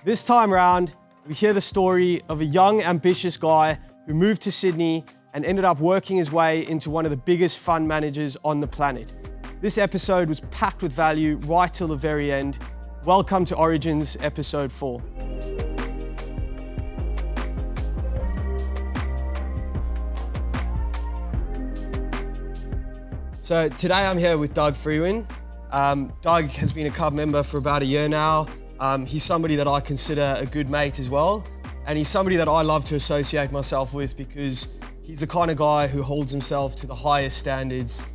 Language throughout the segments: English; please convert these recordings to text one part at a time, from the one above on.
This time round, we hear the story of a young, ambitious guy who moved to Sydney and ended up working his way into one of the biggest fund managers on the planet. This episode was packed with value right till the very end. Welcome to Origins episode 4. So today I'm here with Doug Frewin. Doug has been a club member for about a year now. He's somebody that I consider a good mate as well. And he's somebody that I love to associate myself with because he's the kind of guy who holds himself to the highest standards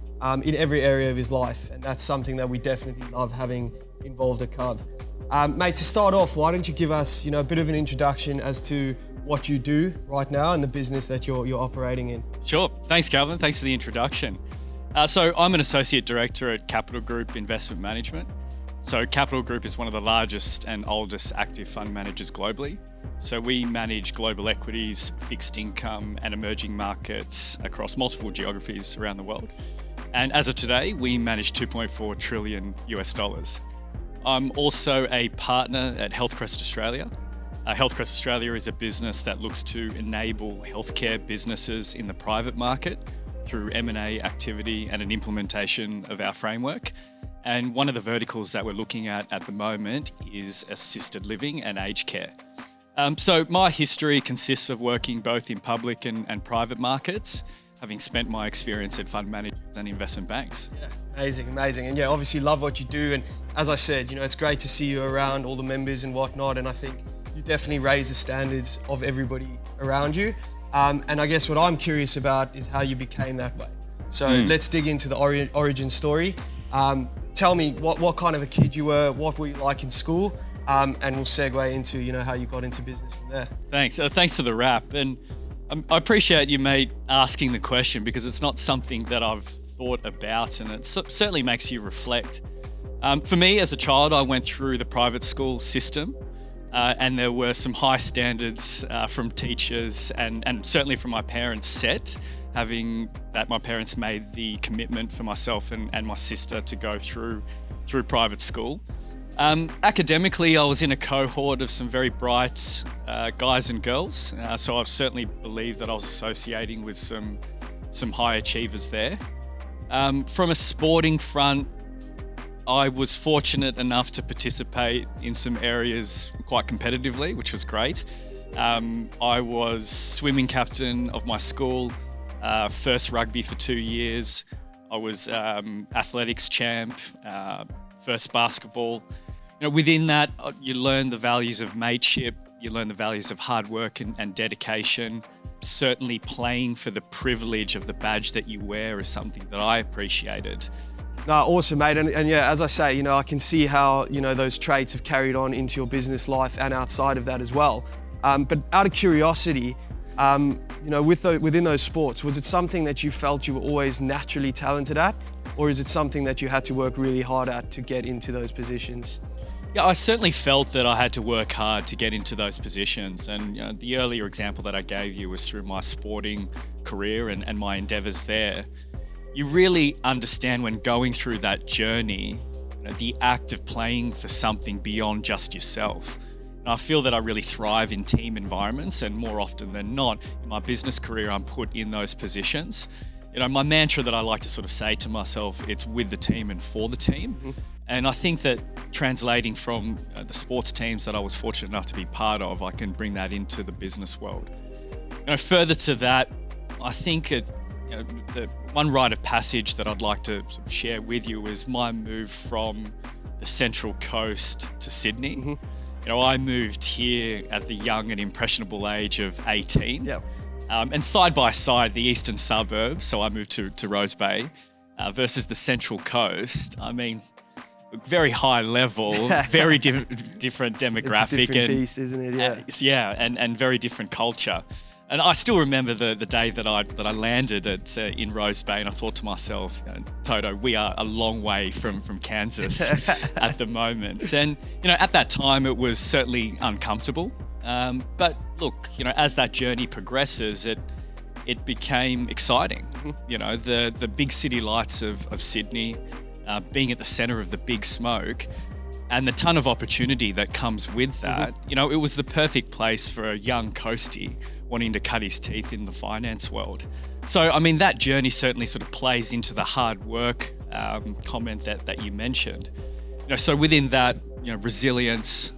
in every area of his life. And that's something that we definitely love having involved at Cub. Mate, to start off, why don't you give us a bit of an introduction as to what you do right now and the business that you're operating in? Sure. Thanks, Calvin. Thanks for the introduction. So I'm an associate director at Capital Group Investment Management. So Capital Group is one of the largest and oldest active fund managers globally. So we manage global equities, fixed income and emerging markets across multiple geographies around the world. And as of today, we manage $2.4 trillion US. I'm also a partner at Healthcrest Australia. Healthcrest Australia is a business that looks to enable healthcare businesses in the private market through M&A activity and an implementation of our framework. And one of the verticals that we're looking at the moment is assisted living and aged care. So my history consists of working both in public and private markets, having spent my experience at fund managers and investment banks. Yeah, amazing. And yeah, obviously love what you do. And as I said, it's great to see you around all the members and whatnot. And I think you definitely raise the standards of everybody around you. And I guess what I'm curious about is how you became that way. So let's dig into the origin story. Tell me what kind of a kid you were, what were you like in school, and we'll segue into how you got into business from there. Thanks. Thanks for the wrap. And I appreciate you, mate, asking the question because it's not something that I've thought about, and it certainly makes you reflect. For me, as a child, I went through the private school system. And there were some high standards from teachers and certainly from my parents set, having that my parents made the commitment for myself and my sister to go through private school. Academically, I was in a cohort of some very bright guys and girls, so I've certainly believed that I was associating with some high achievers there. From a sporting front, I was fortunate enough to participate in some areas quite competitively, which was great. I was swimming captain of my school, first rugby for 2 years. I was athletics champ, first basketball. Within that, you learn the values of mateship, you learn the values of hard work and dedication. Certainly playing for the privilege of the badge that you wear is something that I appreciated. No, awesome, mate. And yeah, as I say, I can see how, those traits have carried on into your business life and outside of that as well. But out of curiosity, within those sports, was it something that you felt you were always naturally talented at? Or is it something that you had to work really hard at to get into those positions? Yeah, I certainly felt that I had to work hard to get into those positions. And the earlier example that I gave you was through my sporting career and my endeavors there. You really understand when going through that journey, the act of playing for something beyond just yourself. And I feel that I really thrive in team environments, and more often than not, in my business career, I'm put in those positions. My mantra that I like to sort of say to myself, it's with the team and for the team. Mm-hmm. And I think that translating from the sports teams that I was fortunate enough to be part of, I can bring that into the business world. Further to that, I think the one rite of passage that I'd like to sort of share with you is my move from the Central Coast to Sydney. Mm-hmm. I moved here at the young and impressionable age of 18. Yep. And side by side, the eastern suburbs, so I moved to Rose Bay, versus the Central Coast. I mean, very high level, very different demographic. It's a different beast, isn't it? Yeah. And very different culture. And I still remember the day that I landed in Rose Bay, and I thought to myself, Toto, we are a long way from Kansas at the moment. And at that time, it was certainly uncomfortable. But look, as that journey progresses, it became exciting. The big city lights of Sydney, being at the centre of the big smoke, and the ton of opportunity that comes with that, it was the perfect place for a young coastie wanting to cut his teeth in the finance world. So, I mean, that journey certainly sort of plays into the hard work comment that you mentioned. So within that, resilience,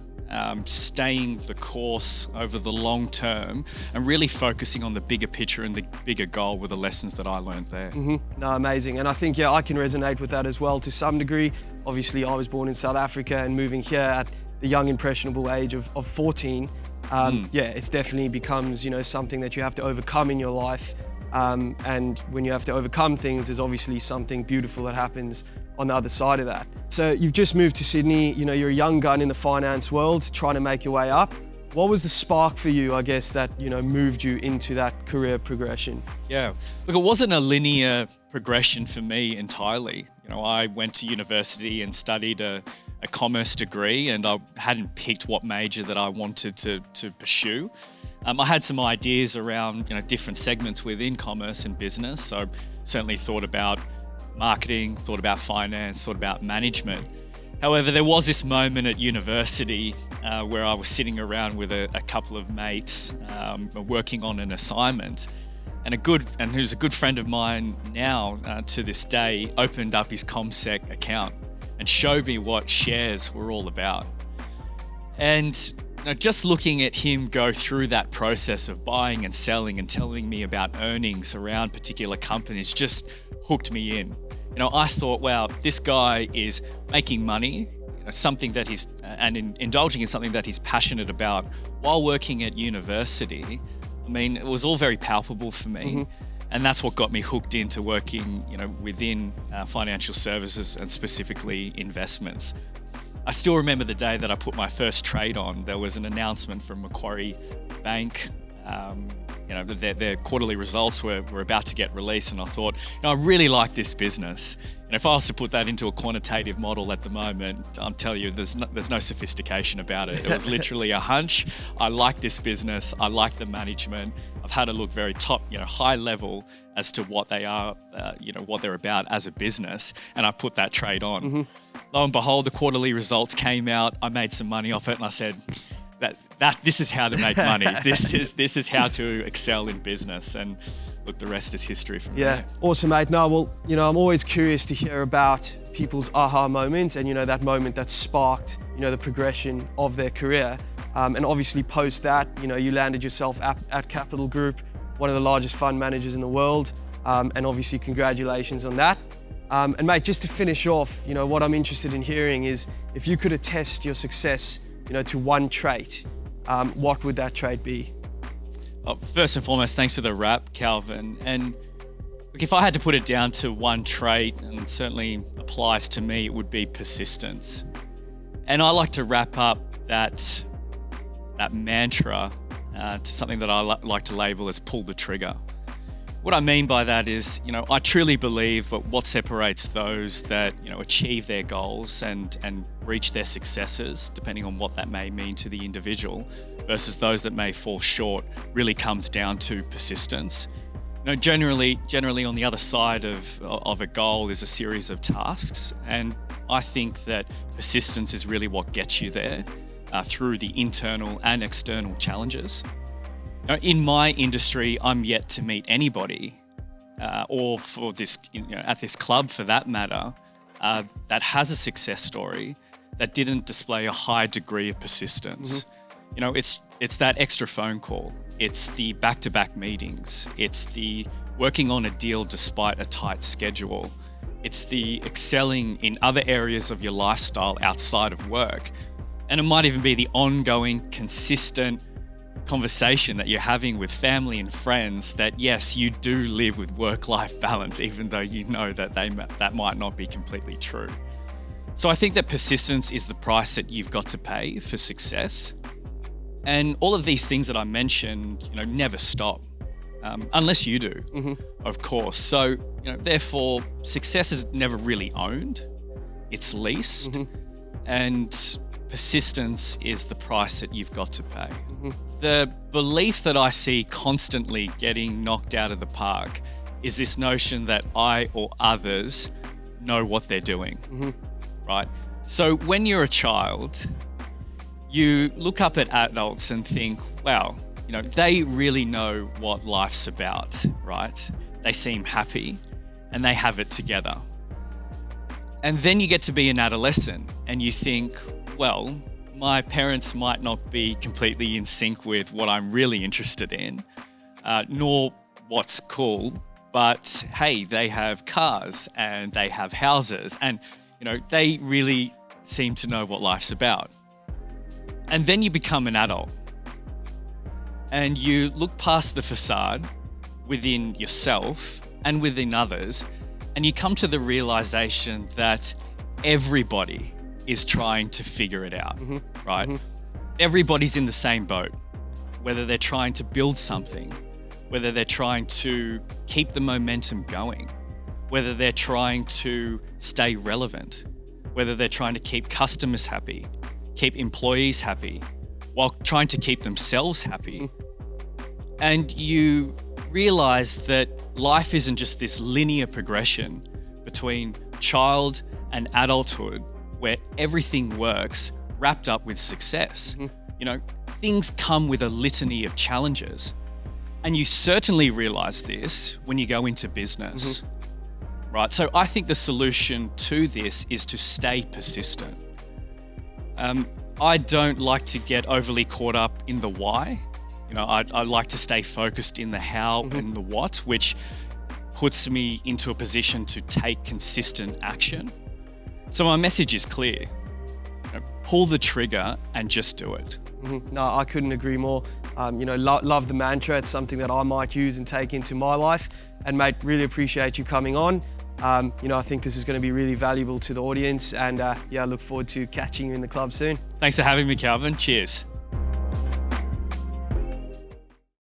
staying the course over the long term, and really focusing on the bigger picture and the bigger goal were the lessons that I learned there. No, amazing. And I think, I can resonate with that as well to some degree. Obviously, I was born in South Africa, and moving here at the young, impressionable age of 14, it's definitely becomes, something that you have to overcome in your life. And when you have to overcome things, there's obviously something beautiful that happens on the other side of that. So you've just moved to Sydney, you're a young gun in the finance world, trying to make your way up. What was the spark for you, I guess, that, moved you into that career progression? Yeah, look, it wasn't a linear progression for me entirely. I went to university and studied a commerce degree, and I hadn't picked what major that I wanted to pursue. I had some ideas around, different segments within commerce and business. So certainly thought about marketing, thought about finance, thought about management. However, there was this moment at university where I was sitting around with a couple of mates working on an assignment, and who's a good friend of mine now to this day, opened up his ComSec account and showed me what shares were all about. And just looking at him go through that process of buying and selling and telling me about earnings around particular companies just hooked me in. I thought, wow, this guy is making money, something that he's, and indulging in something that he's passionate about while working at university. I mean, it was all very palpable for me. And that's what got me hooked into working, within financial services and specifically investments. I still remember the day that I put my first trade on. There was an announcement from Macquarie Bank. Their quarterly results were about to get released, and I thought, I really like this business. And if I was to put that into a quantitative model at the moment, I'm telling you, there's no sophistication about it. It was literally a hunch. I like this business. I like the management. I've had a look very top, high level as to what they are, what they're about as a business, and I put that trade on. Lo and behold, the quarterly results came out. I made some money off it, and I said, this is how to make money. This is how to excel in business. And look, the rest is history from there. Awesome, mate. No, well, I'm always curious to hear about people's aha moments and, that moment that sparked, the progression of their career. And obviously post that, you landed yourself at Capital Group, one of the largest fund managers in the world. And obviously congratulations on that. And mate, just to finish off, what I'm interested in hearing is if you could attest your success, to one trait, what would that trait be? First and foremost, thanks for the wrap, Calvin. And look, if I had to put it down to one trait, and certainly applies to me, it would be persistence. And I like to wrap up that mantra to something that I like to label as pull the trigger. What I mean by that is, I truly believe that what separates those that, achieve their goals and reach their successes, depending on what that may mean to the individual, versus those that may fall short, really comes down to persistence. Generally on the other side of a goal is a series of tasks, and I think that persistence is really what gets you there through the internal and external challenges. In my industry, I'm yet to meet anybody, or for this, at this club for that matter, that has a success story that didn't display a high degree of persistence. It's that extra phone call. It's the back-to-back meetings. It's the working on a deal despite a tight schedule. It's the excelling in other areas of your lifestyle outside of work. And it might even be the ongoing, consistent conversation that you're having with family and friends that, yes, you do live with work-life balance, even though you know that that might not be completely true. So I think that persistence is the price that you've got to pay for success. And all of these things that I mentioned, never stop, unless you do, of course. So, therefore, success is never really owned, it's leased, and persistence is the price that you've got to pay. The belief that I see constantly getting knocked out of the park is this notion that I or others know what they're doing, right? So when you're a child, you look up at adults and think, wow, they really know what life's about, right? They seem happy and they have it together. And then you get to be an adolescent and you think, well, my parents might not be completely in sync with what I'm really interested in, nor what's cool, but hey, they have cars and they have houses and, they really seem to know what life's about. And then you become an adult and you look past the facade within yourself and within others, and you come to the realization that everybody is trying to figure it out, right? Everybody's in the same boat, whether they're trying to build something, whether they're trying to keep the momentum going, whether they're trying to stay relevant, whether they're trying to keep customers happy, keep employees happy, while trying to keep themselves happy. And you realize that life isn't just this linear progression between child and adulthood where everything works wrapped up with success. Things come with a litany of challenges. And you certainly realize this when you go into business, right? So I think the solution to this is to stay persistent. I don't like to get overly caught up in the why. I like to stay focused in the how and the what, which puts me into a position to take consistent action. So my message is clear. Pull the trigger and just do it. No, I couldn't agree more. Love the mantra. It's something that I might use and take into my life. And mate, really appreciate you coming on. I think this is going to be really valuable to the audience, and I look forward to catching you in the club soon. Thanks for having me, Calvin. Cheers.